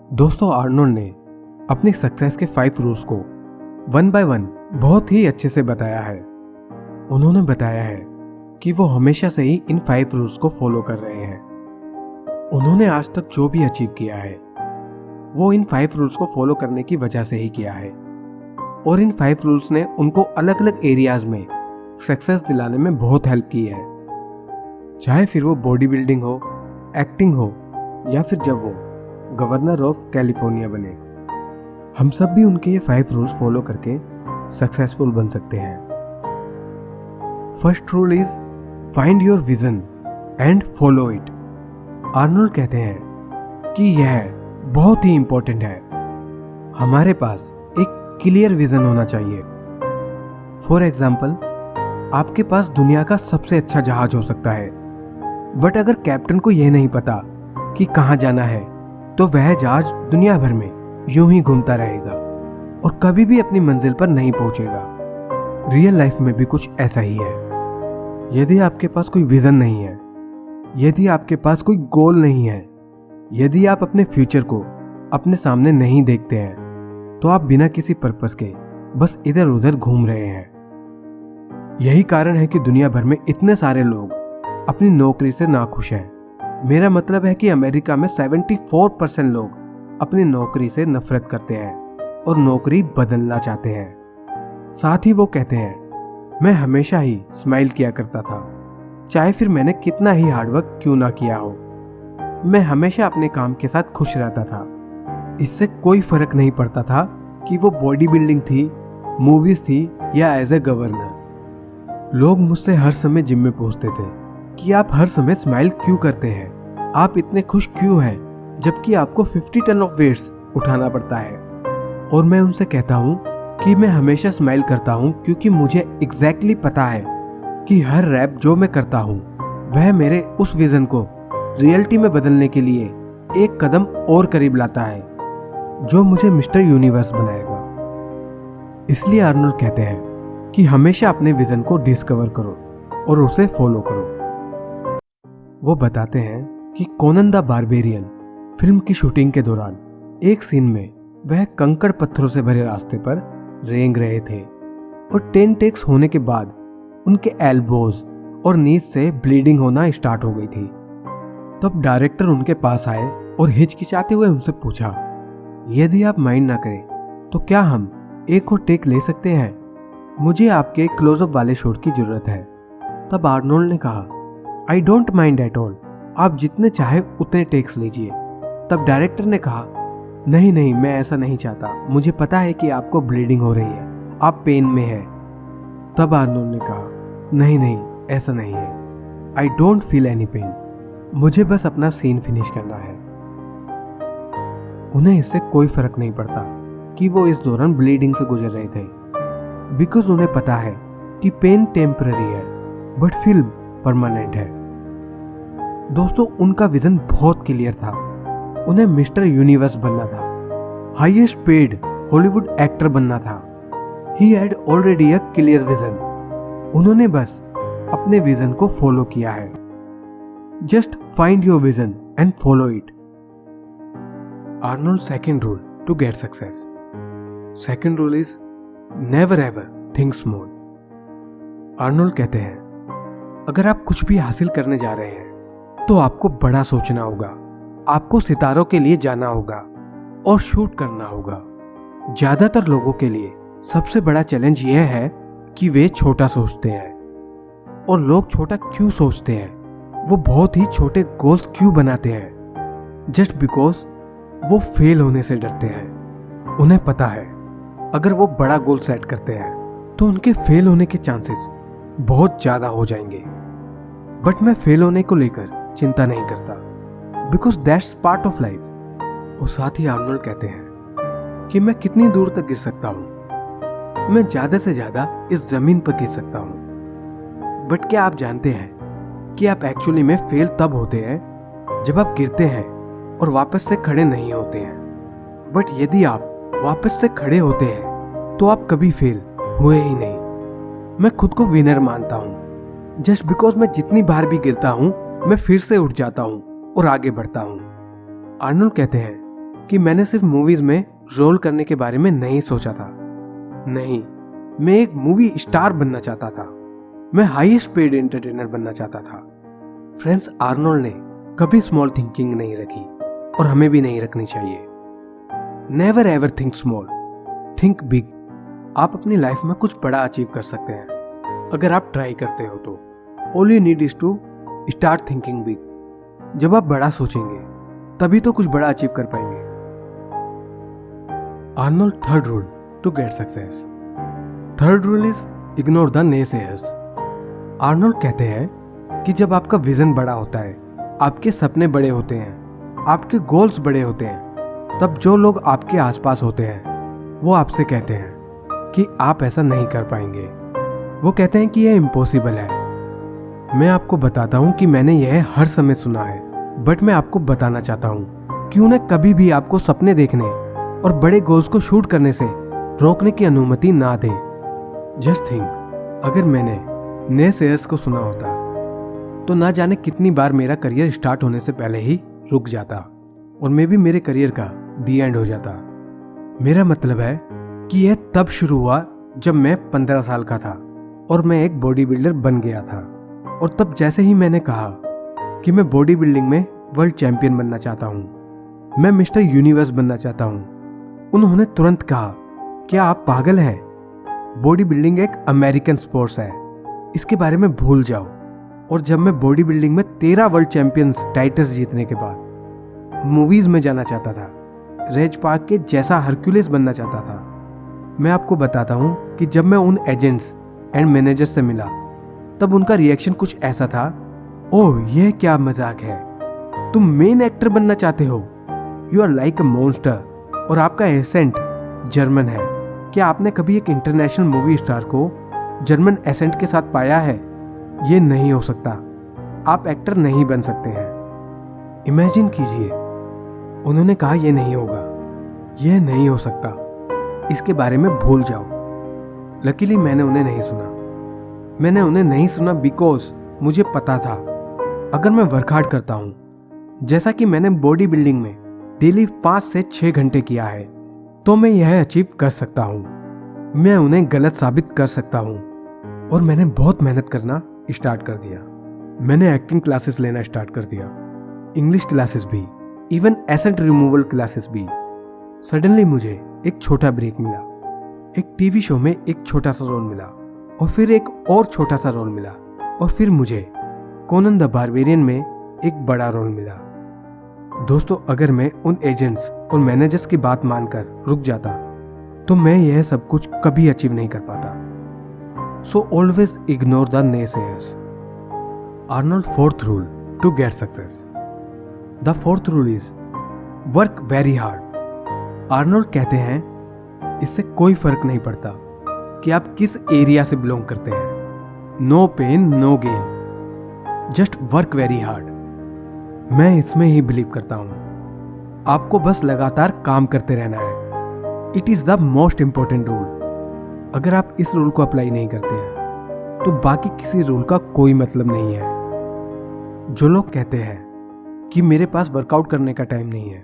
दोस्तों, आर्नोल्ड ने अपनी सक्सेस के 5 रूल्स को 1 बाय 1 बहुत ही अच्छे से बताया है। उन्होंने बताया है कि वो हमेशा से ही इन 5 रूल्स को फॉलो कर रहे हैं। उन्होंने आज तक जो भी अचीव किया है वो इन 5 रूल्स को फॉलो करने की वजह से ही किया है, और इन 5 रूल्स ने उनको अलग अलग एरियाज में सक्सेस दिलाने में बहुत हेल्प की है। चाहे फिर वो बॉडी बिल्डिंग हो, एक्टिंग हो, या फिर जब वो गवर्नर ऑफ कैलिफोर्निया बने। हम सब भी उनके ये 5 रूल्स फॉलो करके सक्सेसफुल बन सकते हैं। First rule is find your vision and follow it. Arnold कहते हैं कि यह बहुत ही इंपॉर्टेंट है। हमारे पास एक क्लियर विजन होना चाहिए। फॉर एग्जाम्पल, आपके पास दुनिया का सबसे अच्छा जहाज हो सकता है, बट अगर कैप्टन को यह नहीं पता कि कहाँ जाना है तो वह जहाज दुनिया भर में यूं ही घूमता रहेगा और कभी भी अपनी मंजिल पर नहीं पहुंचेगा। रियल लाइफ में भी कुछ ऐसा ही है। यदि आपके पास कोई विजन नहीं है, यदि आपके पास कोई गोल नहीं है, यदि आप अपने फ्यूचर को अपने सामने नहीं देखते हैं, तो आप बिना किसी पर्पस के बस इधर उधर घूम रहे हैं। यही कारण है कि दुनिया भर में इतने सारे लोग अपनी नौकरी से नाखुश हैं। मेरा मतलब है कि अमेरिका में 74% लोग अपनी नौकरी से नफरत करते हैं और नौकरी बदलना चाहते हैं। साथ ही वो कहते हैं, मैं हमेशा ही स्माइल किया करता था, चाहे फिर मैंने कितना ही हार्डवर्क क्यों ना किया हो। मैं हमेशा अपने काम के साथ खुश रहता था। इससे कोई फर्क नहीं पड़ता था कि वो बॉडी बिल्डिंग थी, मूवीज थी, या एज ए गवर्नर। लोग मुझसे हर समय जिम में पूछते थे कि आप हर समय स्माइल क्यों करते हैं, आप इतने खुश क्यों हैं, जबकि आपको 50 टन ऑफ वेट्स उठाना पड़ता है। और मैं उनसे कहता हूँ कि मैं हमेशा स्माइल करता हूँ क्योंकि मुझे एग्जैक्टली पता है कि हर रैप जो मैं करता हूँ वह मेरे उस विजन को रियलिटी में बदलने के लिए एक कदम और करीब लाता है, जो मुझे मिस्टर यूनिवर्स बनाएगा। इसलिए आर्नोल्ड कहते हैं कि हमेशा अपने विजन को डिस्कवर करो और उसे फॉलो करो। वो बताते हैं कि कोनन द बारबेरियन फिल्म की शूटिंग के दौरान एक सीन में वह कंकड़ पत्थरों से भरे रास्ते पर रेंग रहे थे और 10 टेक्स होने के बाद उनके एल्बोज और नीज से ब्लीडिंग होना स्टार्ट हो गई थी। तब डायरेक्टर उनके पास आए और हिचकिचाते हुए उनसे पूछा, यदि आप माइंड ना करें तो क्या हम एक और टेक ले सकते हैं? मुझे आपके क्लोजअप वाले शॉट की जरूरत है। तब आर्नोल्ड ने कहा, I don't mind at all, आप जितने चाहे उतने टेक्स लीजिए। तब डायरेक्टर ने कहा, नहीं नहीं, मैं ऐसा नहीं चाहता, मुझे पता है कि आपको ब्लीडिंग हो रही है, आप पेन में हैं। तब आर्नोल्ड ने कहा, नहीं नहीं, ऐसा नहीं है, I don't feel any pain, मुझे बस अपना सीन फिनिश करना है। उन्हें इससे कोई फर्क नहीं पड़ता कि वो इस दौरान ब्लीडिंग से गुजर रहे थे, बिकॉज उन्हें पता है कि पेन टेम्पररी है बट फिल्म परमानेंट है। दोस्तों, उनका विजन बहुत क्लियर था। उन्हें मिस्टर यूनिवर्स बनना था, हाईएस्ट पेड हॉलीवुड एक्टर बनना था। He had already a clear vision. उन्होंने बस अपने विजन को फॉलो किया है। Just find your vision and follow it. Arnold second rule to get success. Second rule is never ever think small. Arnold कहते हैं, अगर आप कुछ भी हासिल करने जा रहे हैं तो आपको बड़ा सोचना होगा, आपको सितारों के लिए जाना होगा और शूट करना होगा। ज्यादातर लोगों के लिए सबसे बड़ा चैलेंज यह है कि वे छोटा सोचते हैं। और लोग छोटा क्यों सोचते हैं, वो बहुत ही छोटे गोल्स क्यों बनाते हैं? जस्ट बिकॉज वो फेल होने से डरते हैं। उन्हें पता है अगर वो बड़ा गोल सेट करते हैं तो उनके फेल होने के चांसेस बहुत ज्यादा हो जाएंगे। बट मैं फेल होने को लेकर चिंता नहीं करता, because that's part of life. और साथ ही आर्नोल्ड कहते हैं कि मैं कितनी दूर तक गिर सकता हूँ, मैं ज्यादा से ज्यादा इस जमीन पर गिर सकता हूँ। बट क्या आप जानते हैं कि आप एक्चुअली में फेल तब होते हैं जब आप गिरते हैं और वापस से खड़े नहीं होते हैं। बट यदि आप वापस से खड़े होते हैं तो आप कभी फेल हुए ही नहीं। मैं खुद को विनर मानता हूँ, जस्ट बिकॉज मैं जितनी बार भी गिरता हूँ मैं फिर से उठ जाता हूँ और आगे बढ़ता हूँ। आर्नोल्ड कहते हैं कि मैंने सिर्फ मूवीज में रोल करने के बारे में नहीं सोचा था। नहीं, मैं एक मूवी स्टार बनना चाहता था। मैं हाईएस्ट पेड एंटरटेनर बनना चाहता था। फ्रेंड्स, आर्नोल्ड ने कभी स्मॉल थिंकिंग नहीं रखी और हमें भी नहीं रखनी चाहिए। Never ever think small, think big. आप अपनी लाइफ में कुछ बड़ा अचीव कर सकते हैं अगर आप ट्राई करते हो तो। All you need is to start thinking big. जब आप बड़ा सोचेंगे तभी तो कुछ बड़ा अचीव कर पाएंगे। Arnold third rule to get success. Third rule is ignore the naysayers. Arnold कहते हैं कि जब आपका विजन बड़ा होता है, आपके सपने बड़े होते हैं, आपके गोल्स बड़े होते हैं, तब जो लोग आपके आसपास होते हैं वो आपसे कहते हैं कि आप ऐसा नहीं कर पाएंगे। वो कहते हैं कि यह इम्पॉसिबल है। मैं आपको बताता हूँ कि मैंने यह हर समय सुना है, बट मैं आपको बताना चाहता हूँ कि उन्हें कभी भी आपको सपने देखने और बड़े गोल्स को शूट करने से रोकने की अनुमति ना दे। जस्ट थिंक, अगर मैंने नेसेयर्स को सुना होता तो ना जाने कितनी बार मेरा करियर स्टार्ट होने से पहले ही रुक जाता और मे भी मेरे करियर का दी एंड हो जाता। मेरा मतलब है कि यह तब शुरू हुआ जब मैं 15 साल का था और मैं एक बॉडी बिल्डर बन गया था। और तब जैसे ही मैंने कहा कि मैं बॉडी बिल्डिंग में वर्ल्ड चैंपियन बनना चाहता हूँ, मैं मिस्टर यूनिवर्स बनना चाहता हूँ, उन्होंने तुरंत कहा, क्या आप पागल हैं? बॉडी बिल्डिंग एक अमेरिकन स्पोर्ट्स है, इसके बारे में भूल जाओ। और जब मैं बॉडी बिल्डिंग में 13 वर्ल्ड चैंपियंस टाइटल्स जीतने के बाद मूवीज में जाना चाहता था, रेज पार्क के जैसा हरक्यूलिस बनना चाहता था, मैं आपको बताता हूँ कि जब मैं उन एजेंट्स एंड मैनेजर्स से मिला तब उनका रिएक्शन कुछ ऐसा था, ओह यह क्या मजाक है, तुम मेन एक्टर बनना चाहते हो, you are like a monster, और आपका एसेंट जर्मन है। क्या आपने कभी एक इंटरनेशनल मूवी स्टार को जर्मन एसेंट के साथ पाया है? ये नहीं हो सकता, आप एक्टर नहीं बन सकते हैं। इमेजिन कीजिए, उन्होंने कहा यह नहीं होगा, यह नहीं हो सकता, इसके बारे में भूल जाओ। लकीली मैंने उन्हें नहीं सुना। मैंने उन्हें नहीं सुना बिकॉज मुझे पता था अगर मैं वर्क हार्ड करता हूँ, जैसा कि मैंने बॉडी बिल्डिंग में डेली 5 से 6 घंटे किया है, तो मैं यह अचीव कर सकता हूँ। मैं उन्हें गलत साबित कर सकता हूँ। और मैंने बहुत मेहनत करना स्टार्ट कर दिया। मैंने एक्टिंग क्लासेस लेना स्टार्ट कर दिया, इंग्लिश क्लासेस भी, इवन एसेंट रिमूवल क्लासेस भी। सडनली मुझे एक छोटा ब्रेक मिला, एक टीवी शो में एक छोटा सा रोल मिला, और फिर एक और छोटा सा रोल मिला, और फिर मुझे कोनन द बारबेरियन में एक बड़ा रोल मिला। दोस्तों, अगर मैं उन एजेंट्स और मैनेजर्स की बात मानकर रुक जाता तो मैं यह सब कुछ कभी अचीव नहीं कर पाता। So always ignore the naysayers. Arnold fourth rule to get success. The fourth rule is work very hard. Arnold कहते हैं इससे कोई फर्क नहीं पड़ता कि आप किस एरिया से बिलोंग करते हैं, no pain no gain, just work very hard. मैं इसमें ही बिलीव करता हूं। आपको बस लगातार काम करते रहना है। It is the most important rule. अगर आप इस रूल को अप्लाई नहीं करते हैं तो बाकी किसी रूल का कोई मतलब नहीं है। जो लोग कहते हैं कि मेरे पास वर्कआउट करने का टाइम नहीं है,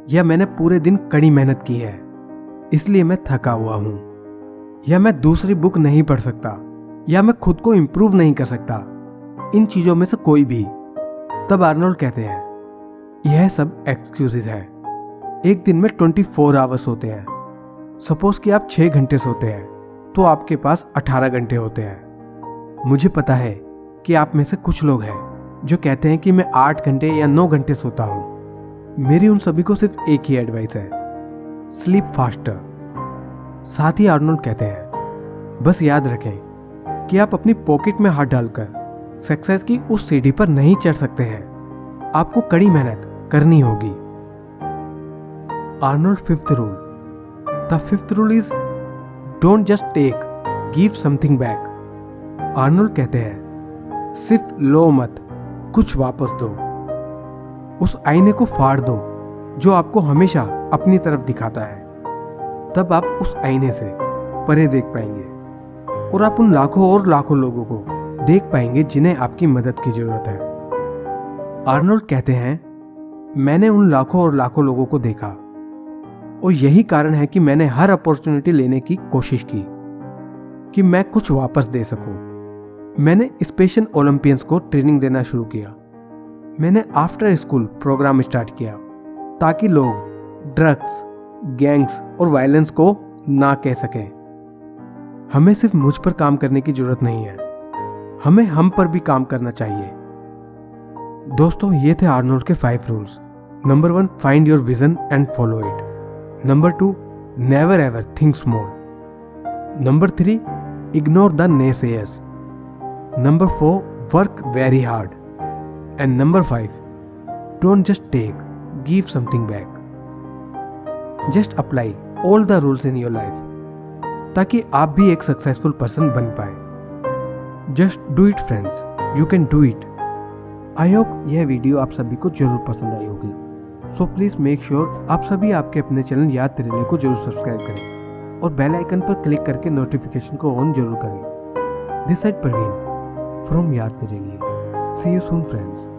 या मैंने पूरे दिन कड़ी मेहनत की है इसलिए मैं थका हुआ हूं, या मैं दूसरी बुक नहीं पढ़ सकता, या मैं खुद को इंप्रूव नहीं कर सकता, इन चीजों में से कोई भी, तब आर्नोल्ड कहते हैं यह सब एक्सक्यूजेज है। एक दिन में 24 आवर्स होते हैं। सपोज कि आप 6 घंटे सोते हैं तो आपके पास 18 घंटे होते हैं। मुझे पता है कि आप में से कुछ लोग हैं जो कहते हैं कि मैं 8 घंटे या 9 घंटे सोता हूं। मेरी उन सभी को सिर्फ एक ही एडवाइस है, स्लीप फास्टर। साथ ही आर्नोल्ड कहते हैं बस याद रखें कि आप अपनी पॉकेट में हाथ डालकर सक्सेस की उस सीढ़ी पर नहीं चढ़ सकते हैं, आपको कड़ी मेहनत करनी होगी। Arnold fifth rule. The fifth rule is don't just take, give something back. Arnold कहते हैं सिर्फ लो मत, कुछ वापस दो। उस आईने को फाड़ दो जो आपको हमेशा अपनी तरफ दिखाता है, तब आप उस आईने से परे देख पाएंगे और आप उन लाखों और लाखों लोगों को देख पाएंगे जिन्हें आपकी मदद की जरूरत है। आर्नोल्ड कहते हैं मैंने उन लाखों और लाखों लोगों को देखा और यही कारण है कि मैंने हर अपॉर्चुनिटी लेने की कोशिश की कि मैं कुछ वापस दे सकूं। मैंने स्पेशल ओलंपियंस को ट्रेनिंग देना शुरू किया। मैंने आफ्टर स्कूल प्रोग्राम स्टार्ट किया ताकि लोग ड्रग्स, गैंग्स और वायलेंस को ना कह सकें। हमें सिर्फ मुझ पर काम करने की जरूरत नहीं है, हमें हम पर भी काम करना चाहिए। दोस्तों, ये थे आर्नोल्ड के 5 rules. Number 1, find your vision and follow it. Number 2, never ever think small. Number 3, ignore the naysayers. Number 4, work very hard. And number 5, don't just take, give something back. Just apply all the rules in your life ताकि आप भी एक successful person बन पाए। Just do it friends, you can do it. I hope यह video आप सभी को जरूर पसंद आई होगी। So please make sure आप सभी आपके अपने चैनल याद तेरे लिए को जरूर सब्सक्राइब करें और बेल आइकन पर क्लिक करके नोटिफिकेशन को ऑन जरूर करें। This side Praveen from Yaad Tere Liye. See you soon friends.